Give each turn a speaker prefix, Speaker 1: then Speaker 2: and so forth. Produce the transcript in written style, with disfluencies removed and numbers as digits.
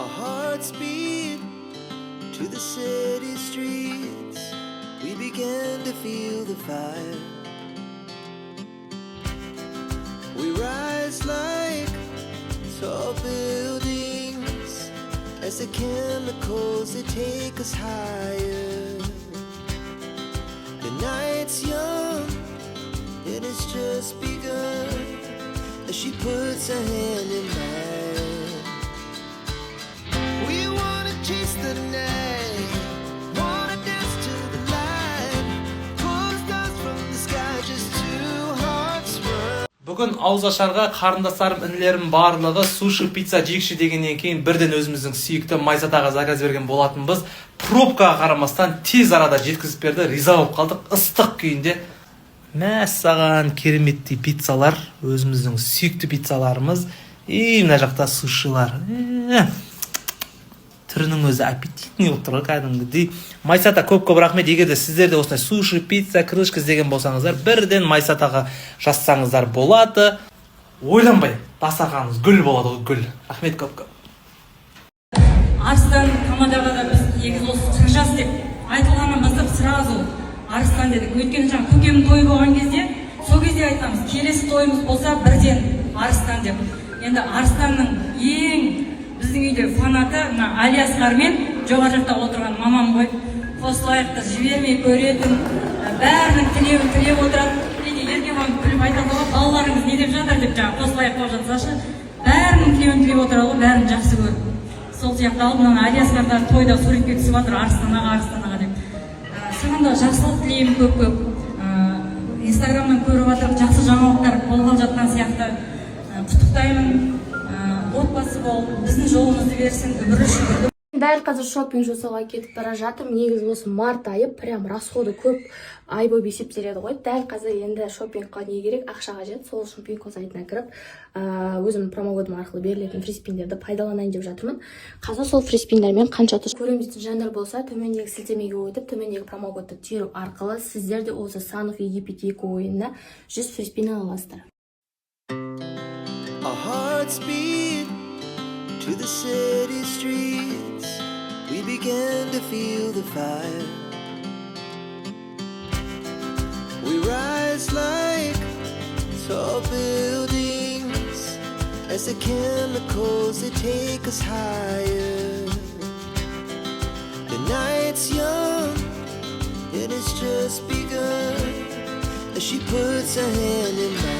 Speaker 1: Our hearts beat to the city streets. We began to feel the fire. We rise like tall buildings as the chemicals they take us higher. The night's young, it has just begun as she puts her hand in mine. We wanna chase the night, wanna dance to the light, pull the stars from the sky, just two hearts run.
Speaker 2: Бүгін ауызашарға қарындастарым, інілерім барлығы суши, пицца жегіші дегеннен кейін бірден өзіміздің сүйікті Майсатаға заказ берген болатынбыз. Пробкаға қарамастан тез арада жеткізіп берді, риза болып қалдық. Ыстық күйінде мәссаған кереметтей пиццалар, өзіміздің сүйікті пиццаларымыз. Мына жақта сушилар. Түрінің өзі аппетитный болып тұр, кәдімгідей. Майсата көп рахмет. Егер де сіздер де осындай суши, пицца, крышка іздеген болсаңыздар, бірден Майсатаға жазсаңыздар болады. Ойланбай, дастарханымыз гүл болады, гүл. Рахмет көп.
Speaker 3: Арыстан Тамадаға да біз егіз осы шықшас деп айтылғаннан бастап сразу Арыстан дедік. Өйткені жаңа көкемнің тойы болған кезде, сол кезде айтамыз, келесі тойымыз болса бірден Арыстан деп. Енді Арыстанның ең біздің үйде фанаты Алиасқар мен жоғары жақта отырған мамам ғой. Қосылайықты жібермей көретін, бәрінің тілеуін тілеп отырады. Кейде Еркебұлан күліп айтады ғой, балаларыңыз не деп жатыр деп жаңа қосылайық болып жатсашы, бәрінің тілеуін тілеп отырады ғой, бәрін жақсы көріп. Сол сияқты алып мына Алиасқарда тойда суретке түсіп жатыр, Арыстан аға деп. Саған да жақсылық тілеймін көп. Инстаграмнан көріп жатыр, жақсы жаңалықтар болған жатқан сияқты. Құттықтаймын. Отбасы бол, біздің жолымызды берсін, өмірі үшін.
Speaker 4: Дәл қазір шопинг жасауға кетіп бара жатырмын. Негізі осы март айы прям расходы көп ай болып есептеледі ғой. Дәл қазір енді шопингқа не керек? Ақша қажет. Сол үшін Пинко сайтына кіріп, өзім промокодым арқылы берілетін фриспиндерді пайдаланайын деп жатырмын. Қазір сол фриспиндермен қанша тұш көремін дейтін жандар болса, төмендегі сілтемеге өтіп, төмендегі промокодты теру арқылы сіздер де осы Санов Египет 2 ойынына 100 фриспин ала аласыздар.
Speaker 1: Our hearts beat to the city streets. We began to feel the fire. We rise like tall buildings as the chemicals they take us higher. The night's young, it has just begun as she puts her hand in mine.